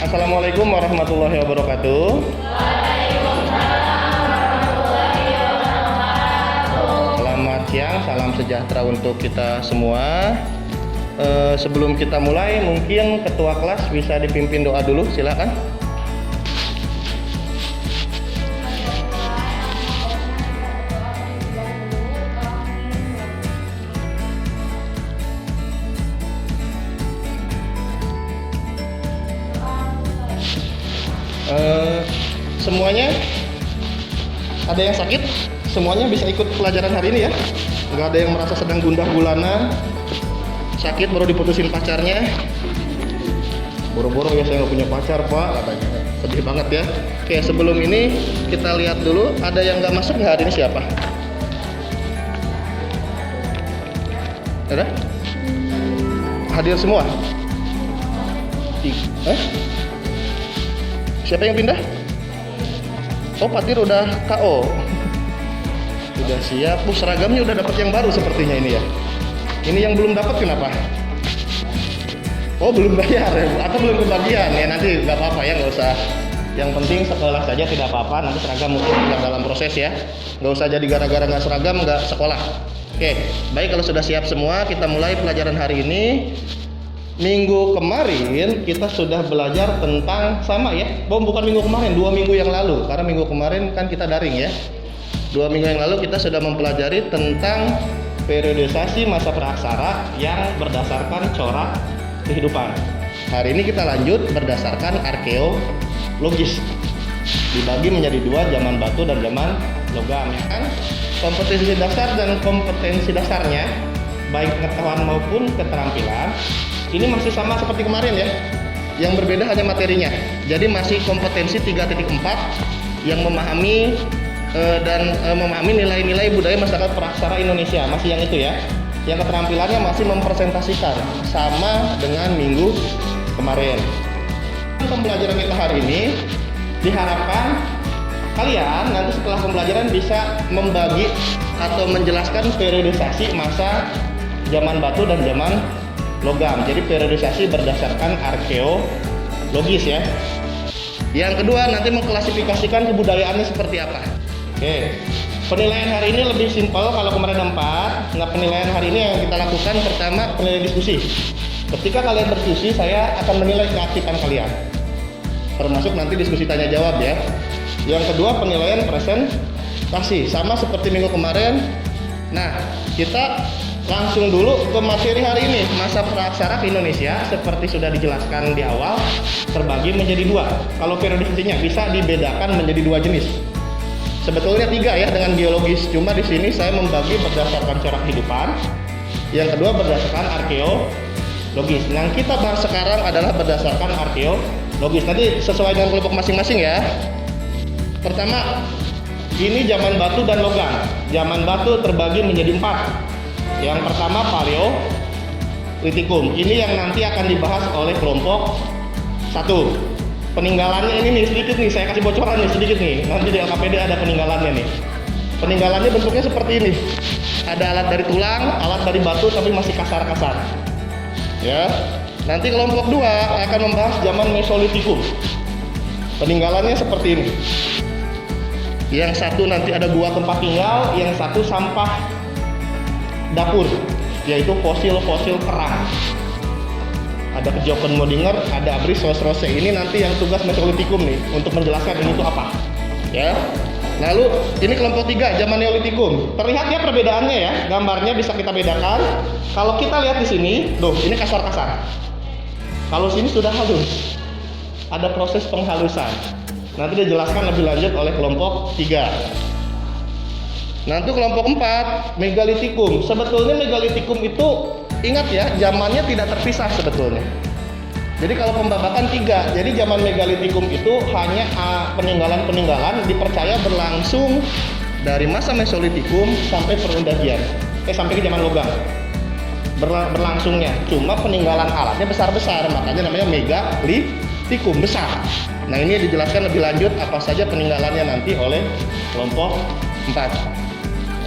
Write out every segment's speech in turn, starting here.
Assalamualaikum warahmatullahi wabarakatuh. Selamat siang, salam sejahtera untuk kita semua. Sebelum kita mulai, mungkin ketua kelas bisa dipimpin doa dulu, silakan. Semuanya ada yang sakit, semuanya bisa ikut pelajaran hari ini ya. Nggak ada yang merasa sedang gundah gulana, sakit baru diputusin pacarnya. Boro-boro ya saya nggak punya pacar pak, katanya. Sedih banget ya. Oke, sebelum ini kita lihat dulu ada yang nggak masuk nggak hari ini siapa? Ada? Hadir semua? Siapa yang pindah? Oh, Patir udah KO. Udah siap. Seragamnya udah dapat yang baru sepertinya ini ya. Ini yang belum dapat kenapa? Oh, belum bayar atau belum kebagian ya, nanti nggak apa-apa ya, nggak usah. Yang penting sekolah saja, tidak apa-apa. Nanti seragam mungkin yang dalam proses ya. Nggak usah jadi gara-gara nggak seragam nggak sekolah. Oke, baik, kalau sudah siap semua kita mulai pelajaran hari ini. Minggu kemarin kita sudah belajar tentang sama ya. Bukan minggu kemarin, 2 minggu yang lalu. Karena minggu kemarin kan kita daring ya. 2 minggu yang lalu kita sudah mempelajari tentang periodisasi masa praaksara yang berdasarkan corak kehidupan. Hari ini kita lanjut berdasarkan arkeologis. Dibagi menjadi 2, zaman batu dan zaman logam ya kan. Kompetensi dasar dan kompetensi dasarnya, baik pengetahuan maupun keterampilan, ini masih sama seperti kemarin ya. Yang berbeda hanya materinya. Jadi masih kompetensi 3.4 yang memahami memahami nilai-nilai budaya masyarakat praaksara Indonesia. Masih yang itu ya. Yang keterampilannya masih mempresentasikan sama dengan minggu kemarin. Pembelajaran kita hari ini diharapkan kalian nanti setelah pembelajaran bisa membagi atau menjelaskan periodisasi masa zaman batu dan zaman logam. Jadi periodisasi berdasarkan arkeologis ya. Yang kedua, nanti mengklasifikasikan kebudayaannya seperti apa. Oke. Penilaian hari ini lebih simpel, kalau kemarin 4. Nah, penilaian hari ini yang kita lakukan pertama penilaian diskusi. Ketika kalian berdiskusi, saya akan menilai keaktifan kalian. Termasuk nanti diskusi tanya jawab ya. Yang kedua, penilaian presentasi. Sama seperti minggu kemarin. Nah, kita langsung dulu ke materi hari ini. Masa praaksara Indonesia seperti sudah dijelaskan di awal terbagi menjadi 2. Kalau periodisasinya bisa dibedakan menjadi 2 jenis. Sebetulnya 3 ya dengan geologis. Cuma di sini saya membagi berdasarkan corak kehidupan. Yang kedua berdasarkan arkeologis. Yang kita bahas sekarang adalah berdasarkan arkeologis. Nanti sesuai dengan kelompok masing-masing ya. Pertama, ini zaman batu dan logam. Zaman batu terbagi menjadi 4. Yang pertama Paleolitikum. Ini yang nanti akan dibahas oleh kelompok 1. Peninggalannya ini nih sedikit nih, saya kasih bocoran nih sedikit nih. Nanti di LKPD ada peninggalannya nih. Peninggalannya bentuknya seperti ini. Ada alat dari tulang, alat dari batu tapi masih kasar-kasar. Ya. Nanti kelompok 2 akan membahas zaman Mesolitikum. Peninggalannya seperti ini. Yang satu nanti ada gua tempat tinggal, yang satu sampah dapur, yaitu fosil-fosil kerang. Ada kejoken modinger, ada abris rose. Ini nanti yang tugas Mesolitikum nih untuk menjelaskan ini itu apa. Ya. Lalu ini kelompok 3 zaman Neolitikum. Terlihat ya perbedaannya ya, gambarnya bisa kita bedakan. Kalau kita lihat di sini, ini kasar-kasar. Kalau sini sudah halus. Ada proses penghalusan. Nanti dijelaskan lebih lanjut oleh kelompok 3. Nanti kelompok 4 Megalitikum. Sebetulnya Megalitikum itu ingat ya, zamannya tidak terpisah sebetulnya. Jadi kalau pembabakan 3, jadi zaman Megalitikum itu hanya peninggalan-peninggalan dipercaya berlangsung dari masa Mesolitikum sampai perundagian. Sampai ke zaman logam. Berlangsungnya. Cuma peninggalan alatnya besar-besar, makanya namanya Megalitikum, besar. Nah, ini dijelaskan lebih lanjut apa saja peninggalannya nanti oleh kelompok 4.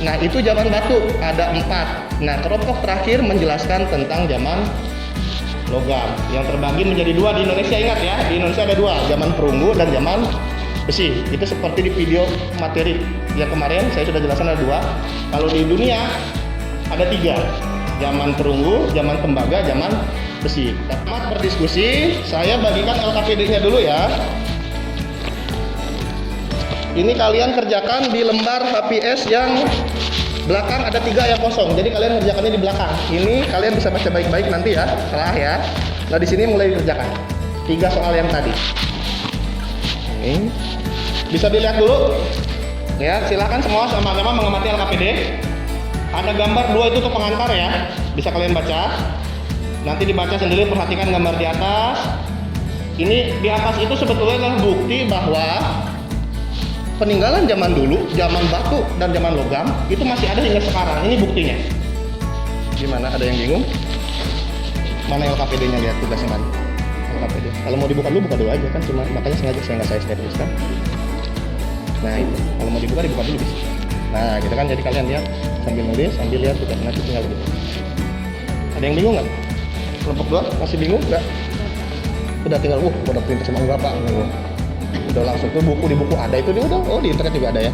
Nah, itu zaman batu ada 4. Nah, kelompok terakhir menjelaskan tentang zaman logam yang terbagi menjadi dua di Indonesia. Ingat ya, di Indonesia ada dua, zaman perunggu dan zaman besi. Itu seperti di video materi yang kemarin saya sudah jelaskan ada dua. Kalau di dunia ada tiga, zaman perunggu, zaman tembaga, zaman besi. Tamat berdiskusi, saya bagikan LKPD-nya dulu ya. Ini kalian kerjakan di lembar HPS yang belakang ada 3 yang kosong. Jadi kalian kerjakannya di belakang. Ini kalian bisa baca baik-baik nanti ya, setelah ya. Nah di sini mulai dikerjakan 3 soal yang tadi. Ini bisa dilihat dulu. Ya, silakan semua sama-sama mengamati LKPD. Ada gambar 2 itu untuk pengantar ya. Bisa kalian baca. Nanti dibaca sendiri, perhatikan gambar di atas. Ini di atas itu sebetulnya adalah bukti bahwa peninggalan zaman dulu, zaman batu dan zaman logam itu masih ada hingga sekarang. Ini buktinya. Gimana? Ada yang bingung? Mana LKPD-nya, lihat tugasnya kan? LKPD. Kalau mau dibuka dulu, buka dulu aja kan, cuma makanya sengaja saya nggak tuliskan. Nah itu, kalau mau dibuka dulu bisa. Nah gitu kan, jadi kalian lihat sambil nulis, sambil lihat tugas nanti tinggal gitu. Ada yang bingung nggak? Kelompok 2 masih bingung nggak? Udah tinggal, udah print semua enggak pak? Udah langsung tuh di buku ada itu dia udah. Oh di internet juga ada ya.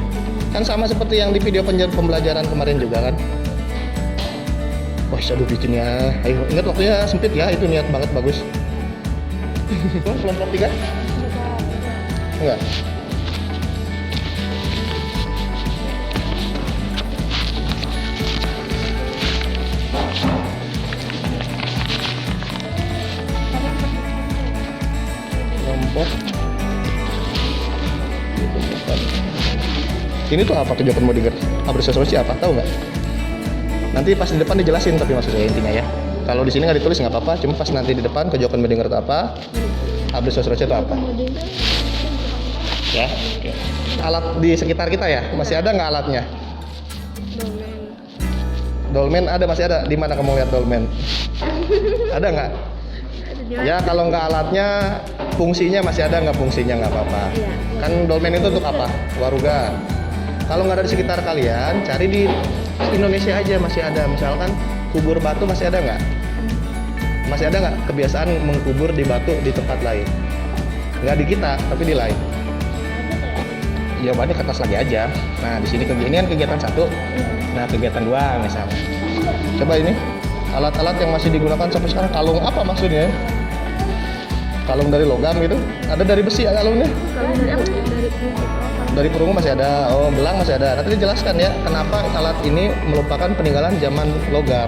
Kan sama seperti yang di video pembelajaran kemarin juga kan. Wah, aduh bikinnya. Ayo, ingat waktunya sempit ya, itu niat banget bagus. Kelompok 3? Enggak. Kelompok ini tuh apa tujuan modiger? Apresiasi apa? Tahu nggak? Nanti pas di depan dijelasin, tapi maksud saya intinya ya. Kalau di sini nggak ditulis nggak apa-apa, cuma pas nanti di depan kejokan modiger itu apa? Apresiasi itu apa? Ya. Oke. Alat di sekitar kita ya, masih ada nggak alatnya? Dolmen ada, masih ada. Di mana kamu lihat dolmen? Ada nggak? Ya kalau nggak alatnya, fungsinya masih ada nggak? Fungsinya nggak apa-apa. Kan dolmen itu untuk apa? Waruga. Kalau nggak ada di sekitar kalian, cari di Indonesia aja masih ada. Misalkan kubur batu masih ada nggak? Masih ada nggak kebiasaan mengkubur di batu di tempat lain? Nggak di kita, tapi di lain. Jawabannya ke atas lagi aja. Nah di sini ini kan kegiatan 1. Nah kegiatan 2 misalnya. Coba ini alat-alat yang masih digunakan sampai sekarang. Kalung apa maksudnya? Kalung dari logam gitu? Ada dari besi ya kalungnya? Kalung dari apa? Dari perunggu masih ada. Oh, belang masih ada. Nanti dijelaskan ya kenapa alat ini merupakan peninggalan zaman logam.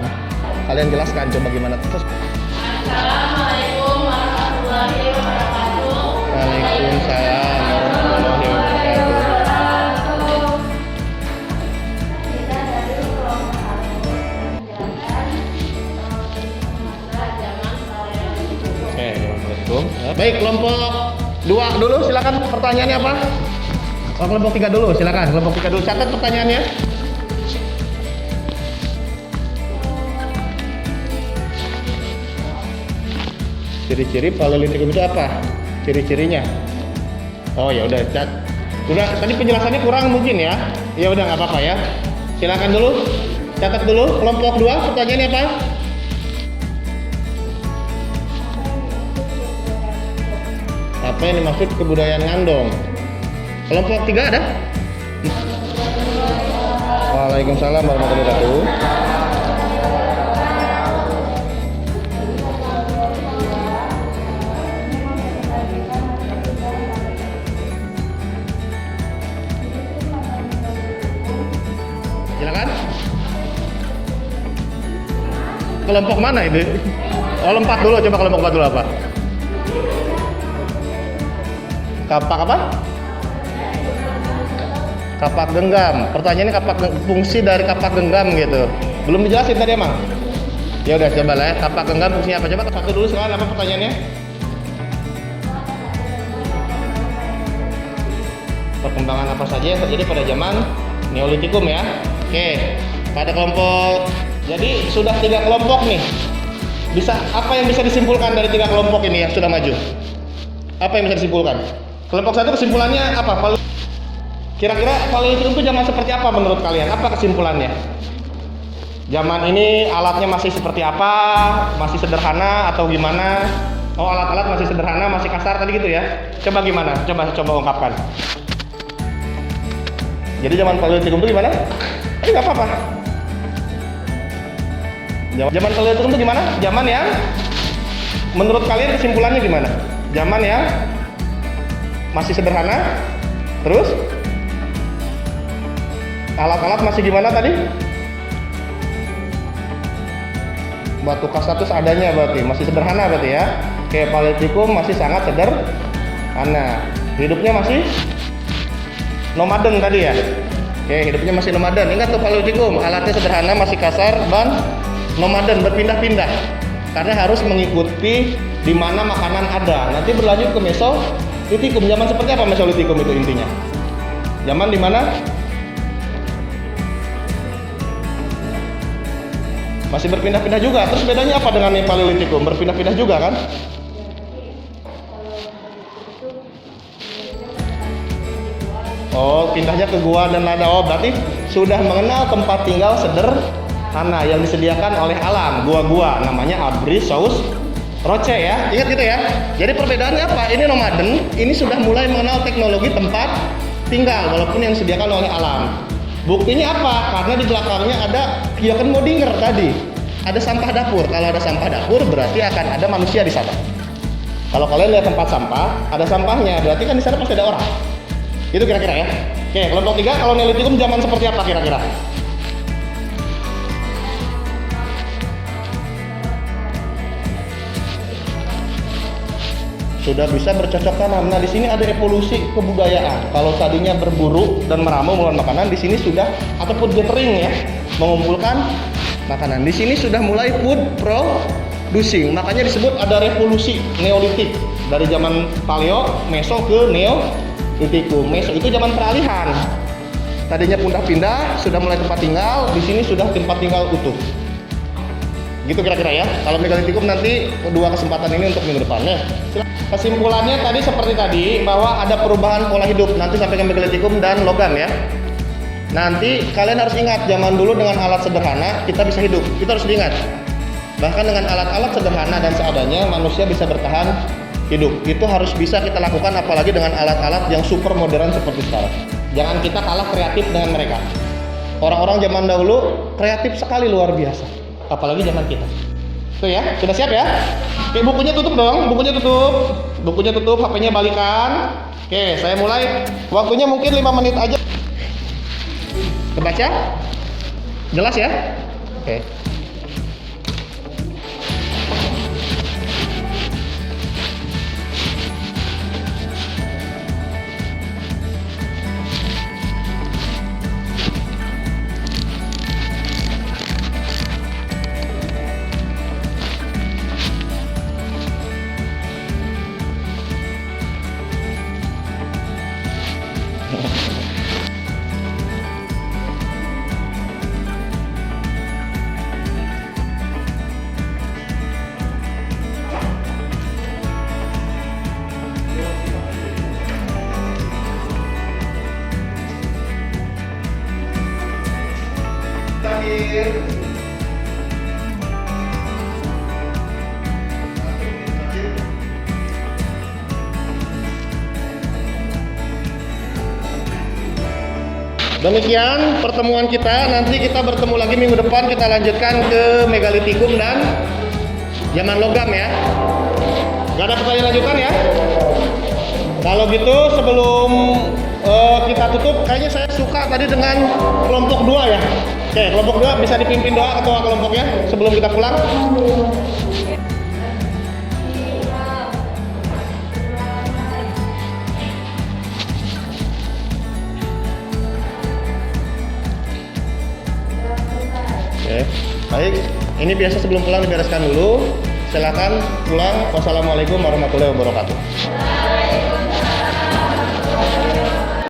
Kalian jelaskan coba gimana terus. Assalamualaikum warahmatullahi wabarakatuh. Waalaikumsalam warahmatullahi wabarakatuh. Kita dari kelompok zaman Oke, Assalamualaikum. Baik, kelompok 2 dulu silakan, pertanyaannya apa? Oh, kelompok 3 dulu, silakan. Kelompok 3 dulu, catat pertanyaannya. Ciri-ciri Paleolitikum itu apa? Ciri-cirinya? Oh ya udah, cat. Udah, tadi penjelasannya kurang mungkin ya. Ya udah nggak apa-apa ya. Silakan dulu, catat dulu. Kelompok 2 pertanyaannya apa? Apa yang dimaksud kebudayaan Ngandong? Kelompok 3 ada? Waalaikumsalam warahmatullahi wabarakatuh. Silakan. Kelompok mana ini? Kelompok 4 dulu, coba kelompok 4 dulu apa? Kapak apa? Kapak genggam. Pertanyaannya fungsi dari kapak genggam gitu. Belum dijelasin tadi emang. Ya udah coba lah ya. Kapak genggam fungsinya apa? Coba satu dulu sekarang apa pertanyaannya? Perkembangan apa saja yang terjadi pada zaman Neolitikum ya. Oke. Pada kelompok. Jadi sudah 3 kelompok nih. Apa yang bisa disimpulkan dari 3 kelompok ini yang sudah maju? Apa yang bisa disimpulkan? Kelompok 1 kesimpulannya apa? Kira-kira Paleolitikum itu zaman seperti apa menurut kalian? Apa kesimpulannya? Zaman ini alatnya masih seperti apa? Masih sederhana atau gimana? Oh, alat-alat masih sederhana, masih kasar tadi gitu ya? Coba gimana? Coba ungkapkan. Jadi zaman Paleolitikum itu gimana? Nggak apa-apa. Zaman Paleolitikum itu gimana? Zaman yang menurut kalian kesimpulannya gimana? Zaman yang masih sederhana, terus alat-alat masih gimana tadi? Batu kastatus adanya berarti masih sederhana berarti ya. Kayak Paleolitikum masih sangat sederhana. Hidupnya masih nomaden tadi ya. Oke, hidupnya masih nomaden. Ingat tuh Paleolitikum, alatnya sederhana, masih kasar, dan nomaden, berpindah-pindah. Karena harus mengikuti di mana makanan ada. Nanti berlanjut ke Mesolitikum. Zaman seperti apa Mesolitikum itu intinya? Zaman di mana masih berpindah-pindah juga. Terus bedanya apa dengan yang Paleolitikum? Berpindah-pindah juga kan? Oh, pindahnya ke gua dan lada. Oh, berarti sudah mengenal tempat tinggal sederhana yang disediakan oleh alam. Gua-gua namanya Abricus roche ya. Ingat gitu ya. Jadi perbedaannya apa? Ini nomaden, ini sudah mulai mengenal teknologi tempat tinggal walaupun yang disediakan oleh alam. Buktinya apa? Karena di belakangnya ada Kyokenmodinger tadi. Ada sampah dapur. Kalau ada sampah dapur berarti akan ada manusia di sana. Kalau kalian lihat tempat sampah, ada sampahnya, berarti kan di sana pasti ada orang. Itu kira-kira ya. Oke, kelompok 3 kalau Neolitikum zaman seperti apa kira-kira? Sudah bisa bercocok tanam. Nah, di sini ada evolusi kebudayaan. Kalau tadinya berburu dan meramu melawan makanan, di sini sudah ataupun gathering ya, mengumpulkan makanan. Di sini sudah mulai food producing. Makanya disebut ada revolusi Neolitik dari zaman Paleo, Meso ke Neolitikum. Meso itu zaman peralihan. Tadinya pindah-pindah, sudah mulai tempat tinggal. Di sini sudah tempat tinggal utuh. Gitu kira-kira ya. Kalau Megalitikum nanti 2 kesempatan ini untuk minggu depannya. Kesimpulannya tadi seperti tadi bahwa ada perubahan pola hidup nanti sampai ke Megalitikum dan logam ya. Nanti kalian harus ingat zaman dulu dengan alat sederhana kita bisa hidup. Itu harus diingat. Bahkan dengan alat-alat sederhana dan seadanya manusia bisa bertahan hidup. Itu harus bisa kita lakukan apalagi dengan alat-alat yang super modern seperti sekarang. Jangan kita kalah kreatif dengan mereka. Orang-orang zaman dahulu kreatif sekali luar biasa. Apalagi zaman kita. Tuh ya, sudah siap ya? Oke, bukunya tutup dong, bukunya tutup. Bukunya tutup, HP-nya balikan. Oke, saya mulai. Waktunya mungkin 5 menit aja. Kebaca? Jelas ya? Oke. Demikian pertemuan kita. Nanti kita bertemu lagi minggu depan. Kita lanjutkan ke Megalitikum dan zaman logam ya. Gak ada pertanyaan lanjutan ya? Kalau gitu sebelum kita tutup, kayaknya saya suka tadi dengan kelompok 2 ya. Oke, kelompok 2 bisa dipimpin doa ketua kelompoknya sebelum kita pulang. Oke, baik. Ini biasa sebelum pulang dibereskan dulu. Silakan pulang. Wassalamualaikum warahmatullahi wabarakatuh.